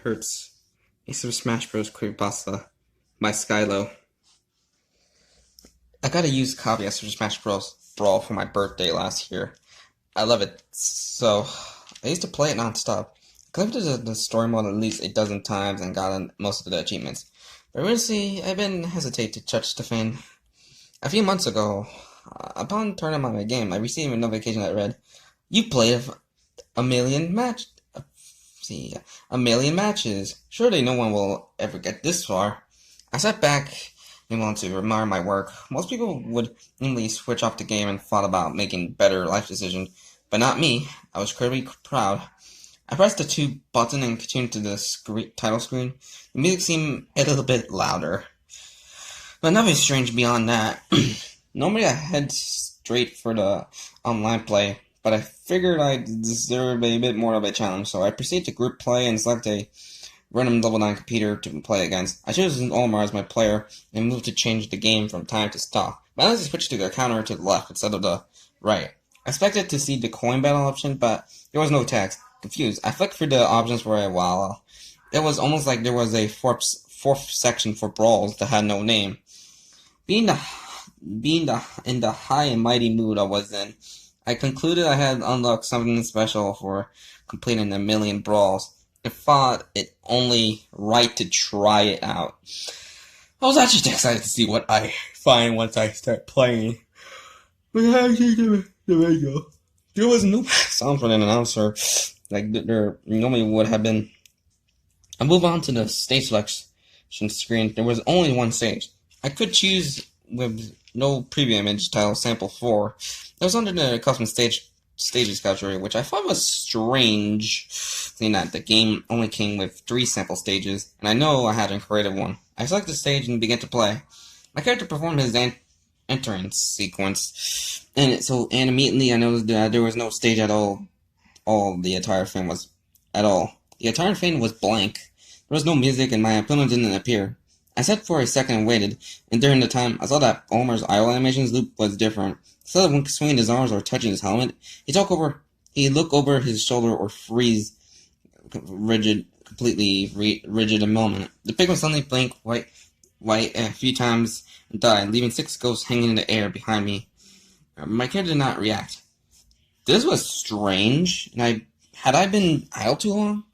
Hurts. Ace of Smash Bros. Creepypasta by Skylo. I got a used copy of Super Smash Bros. Brawl for my birthday last year. I love it. So, I used to play it non-stop. Completed the story mode at least a dozen times and gotten most of the achievements. But recently, I've been hesitant to touch the fan. A few months ago, upon turning on my game, I received a notification that read, "You played a million match. See, a million matches. Surely no one will ever get this far." I sat back and wanted to admire my work. Most people would immediately switch off the game and thought about making better life decisions, but not me. I was incredibly proud. I pressed the 2 button and continued to the title screen. The music seemed a little bit louder, but nothing strange beyond that. Normally I head straight for the online play, but I figured I deserved a bit more of a challenge, so I proceeded to group play and select a random level 9 computer to play against. I chose Olimar as my player and moved to change the game from time to stop. But I switched to the counter to the left instead of the right. I expected to see the coin battle option, but there was no text. Confused, I flicked through the options for a while. It was almost like there was a fourth section for brawls that had no name. Being in the high and mighty mood I was in, I concluded I had unlocked something special for completing a million brawls. I thought it only right to try it out. I was actually excited to see what I find once I start playing. But actually, there we go. There was no sound from an announcer like there normally would have been. I move on to the stage selection screen. There was only one stage. I could choose with no preview image titled Sample 4. That was under the custom stages category, which I thought was strange, seeing that the game only came with 3 sample stages, and I know I hadn't created one. I selected the stage and began to play. My character performed his entrance sequence, and immediately I noticed that there was no stage at all. The entire thing was at all. The entire thing was blank. There was no music, and my opponent didn't appear. I sat for a second and waited, and during the time, I saw that Omar's idle animations loop was different. Instead of swinging his arms or touching his helmet, he looked over his shoulder or freeze, completely rigid a moment. The pigment suddenly blinked white a few times and died, leaving 6 ghosts hanging in the air behind me. My character did not react. This was strange, and had I been idle too long?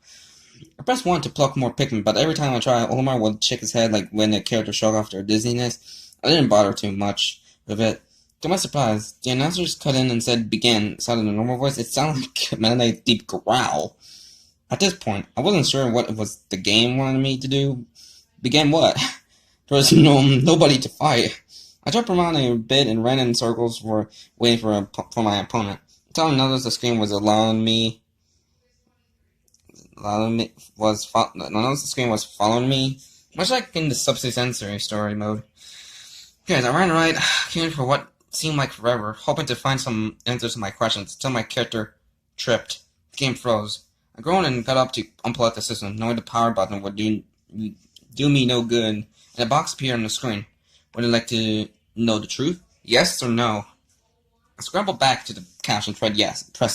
I pressed 1 to pluck more Pikmin, but every time I tried, Olimar would shake his head like when the character showed off their dizziness. I didn't bother too much with it. To my surprise, the announcers cut in and said begin. It sounded in a normal voice. It sounded like a Mennonite deep growl. At this point, I wasn't sure what it was the game wanted me to do. Begin what? There was nobody to fight. I jumped around a bit and ran in circles waiting for my opponent. Until I noticed the screen was following me, much like in the Subsensory story mode. Guys, I ran right, queuing for what seemed like forever, hoping to find some answers to my questions, until my character tripped. The game froze. I groaned and got up to unplug the system, knowing the power button would do me no good, and a box appeared on the screen. Would you like to know the truth? Yes or no? I scrambled back to the couch and pressed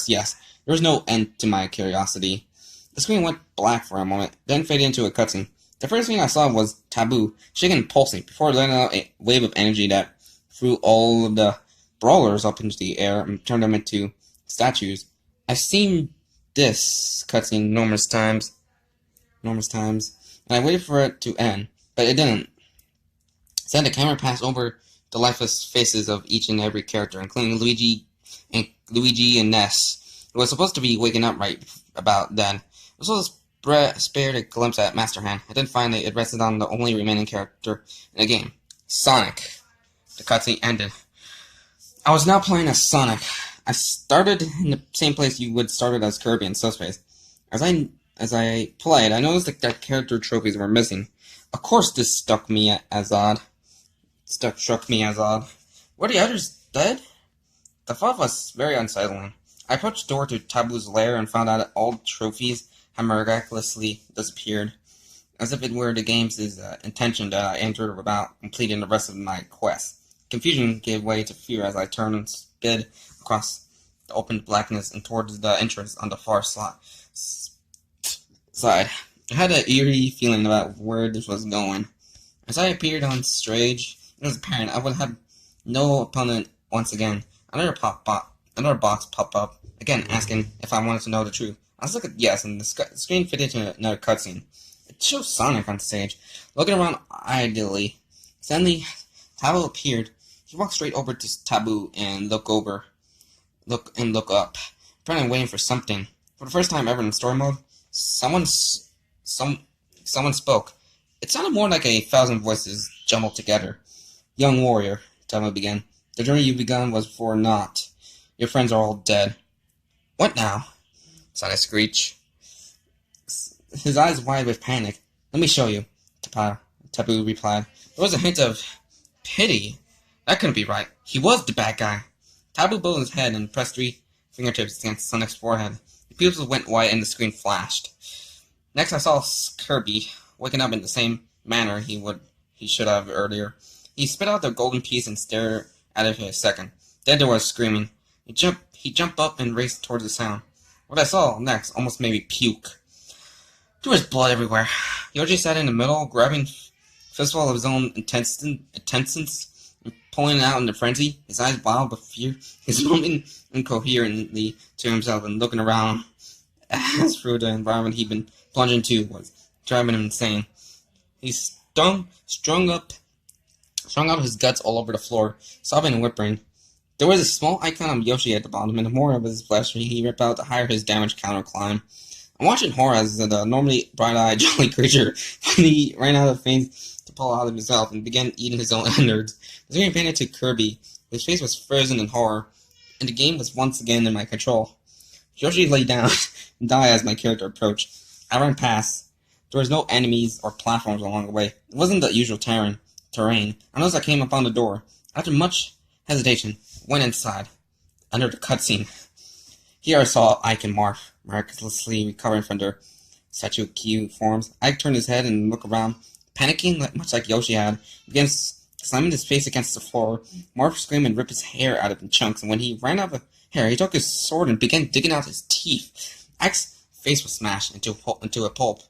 yes. There was no end to my curiosity. The screen went black for a moment, then faded into a cutscene. The first thing I saw was Taboo, shaking and pulsing, before letting out a wave of energy that threw all of the brawlers up into the air and turned them into statues. I've seen this cutscene numerous times, and I waited for it to end, but it didn't. Instead, the camera passed over the lifeless faces of each and every character, including Luigi and Ness, who was supposed to be waking up right about then. It was spared a glimpse at Master Hand, and then finally it rested on the only remaining character in the game, Sonic. The cutscene ended. I was now playing as Sonic. I started in the same place you would started as Kirby in Subspace. As I played, I noticed that character trophies were missing. Of course, this struck me as odd. Were the others dead? The thought was very unsettling. I approached the door to Taboo's lair and found out that all the trophies had miraculously disappeared, as if it were the game's intention that I entered without completing the rest of my quest. Confusion gave way to fear as I turned and sped across the open blackness and towards the entrance on the far side. I had an eerie feeling about where this was going. As I appeared on stage, it was apparent I would have no opponent once again. Another box popped up, again asking if I wanted to know the truth. I was looking at yes, and the screen fitted into another cutscene. It shows Sonic on stage, looking around idly. Suddenly, Taboo appeared. He walked straight over to Taboo and look up, apparently waiting for something. For the first time ever in story mode, someone spoke. It sounded more like 1,000 voices jumbled together. Young warrior, Taboo began. The journey you begun was for naught. Your friends are all dead. What now? Sighed a screech. His eyes wide with panic. Let me show you, Taboo replied. There was a hint of pity. That couldn't be right. He was the bad guy. Taboo bowed his head and pressed 3 fingertips against Sonic's forehead. The pupils went white and the screen flashed. Next I saw Kirby, waking up in the same manner he should have earlier. He spit out the golden piece and stared at it for a second. Then there was screaming. He jumped up and raced towards the sound. What I saw next almost made me puke. There was blood everywhere. Yoshi sat in the middle, grabbing fistful of his own intestines, and pulling it out in a frenzy. His eyes wild with fear. He's moaning incoherently to himself and looking around as through the environment he'd been plunged into was driving him insane. He strung out his guts all over the floor, sobbing and whimpering. There was a small icon of Yoshi at the bottom, and the more of his flesh he ripped out the higher his damage counter climbed. I'm watching horror as the normally bright-eyed, jolly creature finally ran out of things to pull out of himself and began eating his own innards. The screen painted to Kirby. His face was frozen in horror, and the game was once again in my control. Yoshi lay down and died as my character approached. I ran past. There was no enemies or platforms along the way. It wasn't the usual terrain. I noticed I came upon the door. After much hesitation, went inside. Under the cutscene. Here I saw Ike and Marth, miraculously recovering from their statue cute forms. Ike turned his head and looked around, panicking much like Yoshi had, began slamming his face against the floor. Marth screamed and ripped his hair out of in chunks, and when he ran out of hair, he took his sword and began digging out his teeth. Ike's face was smashed into a pulp,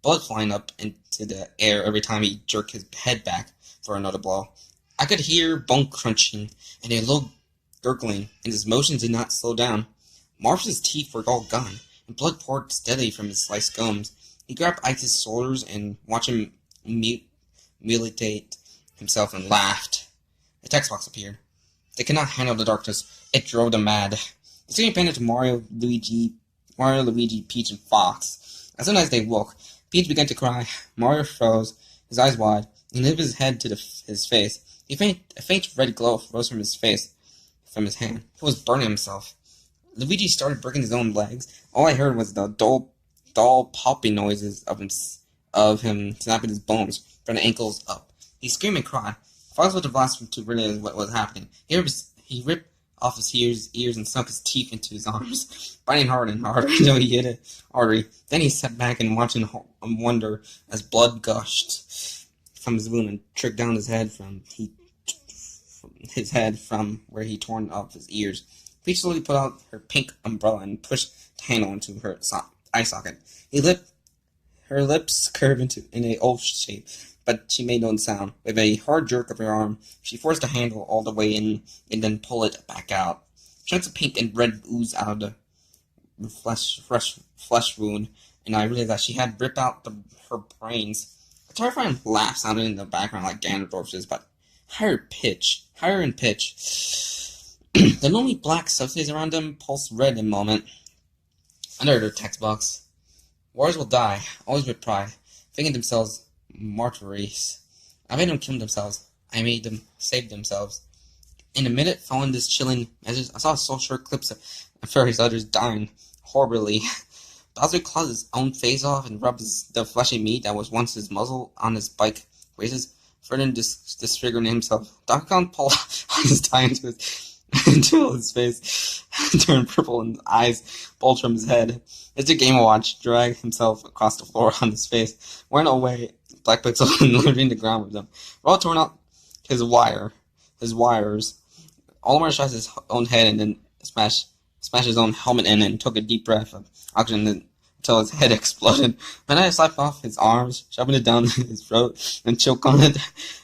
blood flying up into the air every time he jerked his head back for another blow. I could hear bone crunching and a low gurgling, and his motions did not slow down. Marth's teeth were all gone, and blood poured steadily from his sliced gums. He grabbed Ike's shoulders and watched him mutilate himself and laughed. A text box appeared. They could not handle the darkness. It drove them mad. The screen painted to Mario, Luigi, Peach, and Fox. As soon as they woke, Peach began to cry. Mario froze, his eyes wide, and lifted his head to his face. A faint red glow rose from his hand. He was burning himself. Luigi started breaking his own legs. All I heard was the dull popping noises of him snapping his bones from the ankles up. He screamed and cried. Fox was the last one to realize what was happening. He ripped off his ears and sunk his teeth into his arms, biting harder and harder until he hit an artery. Then he sat back and watched in wonder as blood gushed from his wound and tricked down his head from where he torn off his ears. Peach slowly put out her pink umbrella and pushed the handle into her eye socket. Her lips curved in a O shape, but she made no sound. With a hard jerk of her arm, she forced the handle all the way in and then pulled it back out. Chunks of pink and red oozed out of the flesh wound, and I realized that she had ripped out her brains. A terrifying laugh sounded in the background like Ganondorf's, but higher in pitch. The lonely black substance around them pulsed red in a moment. Under their text box. Warriors will die, always with pride, thinking themselves martyrs. I made them kill themselves. I made them save themselves. In a minute following this chilling message, I saw social clips of various others dying horribly. Bowser clawed his own face off and rubbed the fleshy meat that was once his muzzle on his bike races, further disfiguring himself. Donkey Kong pulled on his tie until his face turned purple and eyes bulged from his head. Mr. Game Watch dragged himself across the floor on his face, wearing away Black Pixel and leaving the ground with them. Raw torn out his wires. Olimar shot his own head and then smashed his own helmet in and took a deep breath of oxygen. Then till his head exploded. Then I slapped off his arms, shoving it down his throat, and choke on it.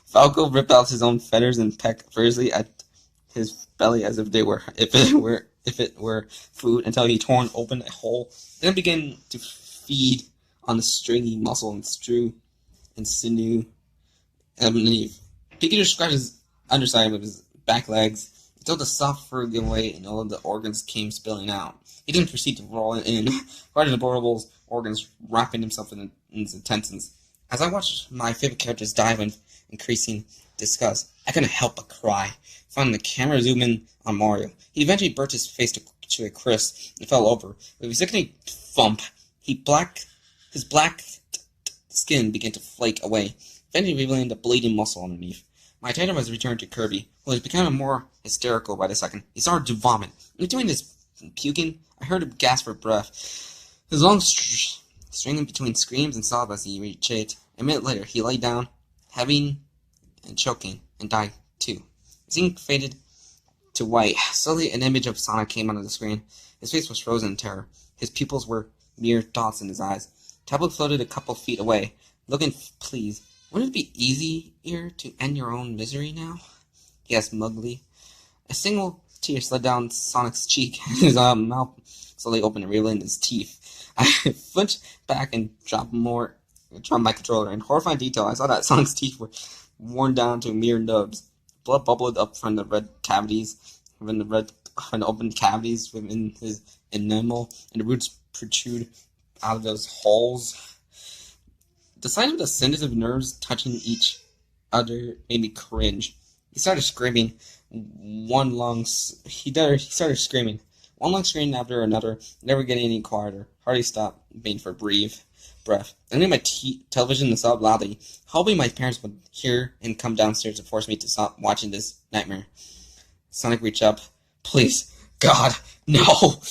Falco ripped out his own feathers and pecked furiously at his belly as if it were food until he torn open a hole. Then began to feed on the stringy muscle and sinew underneath. Pikachu scratched his underside with his back legs until the soft fur gave away and all of the organs came spilling out. He then proceeded to roll it in, right in the Borable's organs, wrapping himself in his intestines. As I watched my favorite characters die with increasing disgust, I couldn't help but cry. Finding the camera zoom in on Mario, he eventually burnt his face to a crisp and fell over. With a sickening thump, his black skin began to flake away, eventually revealing the bleeding muscle underneath. My attention was returned to Kirby, who was becoming more hysterical by the second. He started to vomit. In doing this puking, I heard him gasp for breath. His lungs stringing between screams and sobs as he reached it. A minute later, he lay down, heavy and choking, and died too. His ink faded to white. Slowly, an image of Sonic came onto the screen. His face was frozen in terror. His pupils were mere dots in his eyes. Tablet floated a couple feet away, looking pleased. Wouldn't it be easier to end your own misery now? He asked mugly. A single tear slid down Sonic's cheek, and his mouth slowly opened, revealing his teeth. I flinched back and dropped my controller. In horrifying detail, I saw that Sonic's teeth were worn down to mere nubs. Blood bubbled up from the open cavities within his enamel, and the roots protrude out of those holes. The sight of the sensitive nerves touching each other made me cringe. He started screaming. He started screaming. One long scream after another, never getting any quieter. Hardly stopped being for breath. I knew my television and sobbed loudly, hoping my parents would hear and come downstairs to force me to stop watching this nightmare. Sonic reached up. Please, God, no!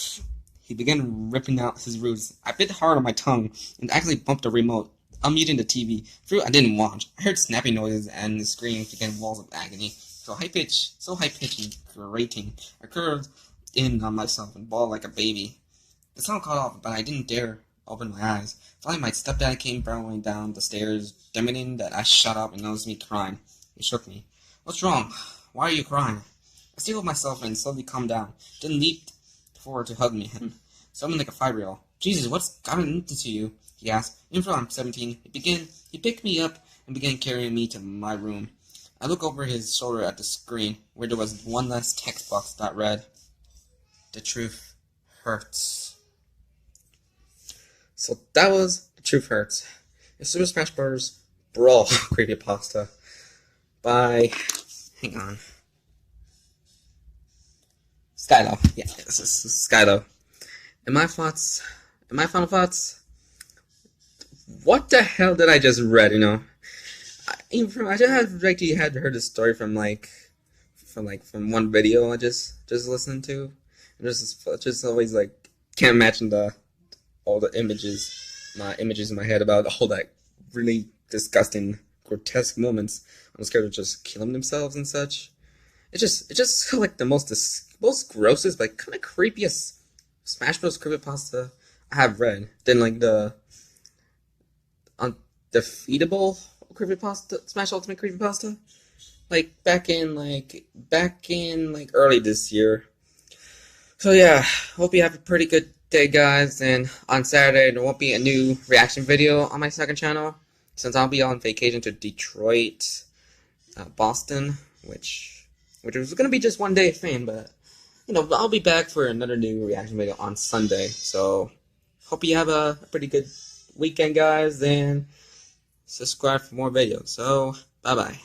He began ripping out his roots. I bit hard on my tongue and actually bumped the remote, unmuting the TV. Fruit I didn't watch. I heard snapping noises and the screams began walls of agony. So high-pitched and grating. I curled in on myself and bawled like a baby. The sound cut off, but I didn't dare open my eyes. Finally, my stepdad came barreling down the stairs, demanding that I shut up and noticed me crying. He shook me. What's wrong? Why are you crying? I steeled myself and slowly calmed down, then leaped forward to hug me. Someone like a 5-year-old. Jesus, what's gotten into you? He asked. Even though I'm 17, he picked me up and began carrying me to my room. I looked over his shoulder at the screen, where there was one last text box that read, "The truth hurts." So that was The Truth Hurts. It's Super Smash Bros. Brawl Creepypasta by, hang on, Skylo. Yeah, this is Skylo. And my final thoughts, what the hell did I just read, you know? I just had heard the story from one video I just listened to. And just always like can't imagine all the images in my head about all that really disgusting, grotesque moments on this character just killing themselves and such. It just felt like the most grossest, but kind of creepiest Smash Bros. Creepypasta I have read. Then like the undefeatable Creepypasta, Smash Ultimate Creepypasta, like back in early this year. So yeah, hope you have a pretty good day, guys. And on Saturday there won't be a new reaction video on my second channel since I'll be on vacation to Detroit, Boston, which was gonna be just one day thing, but you know I'll be back for another new reaction video on Sunday. So hope you have a pretty good weekend, guys, and subscribe for more videos. So bye bye.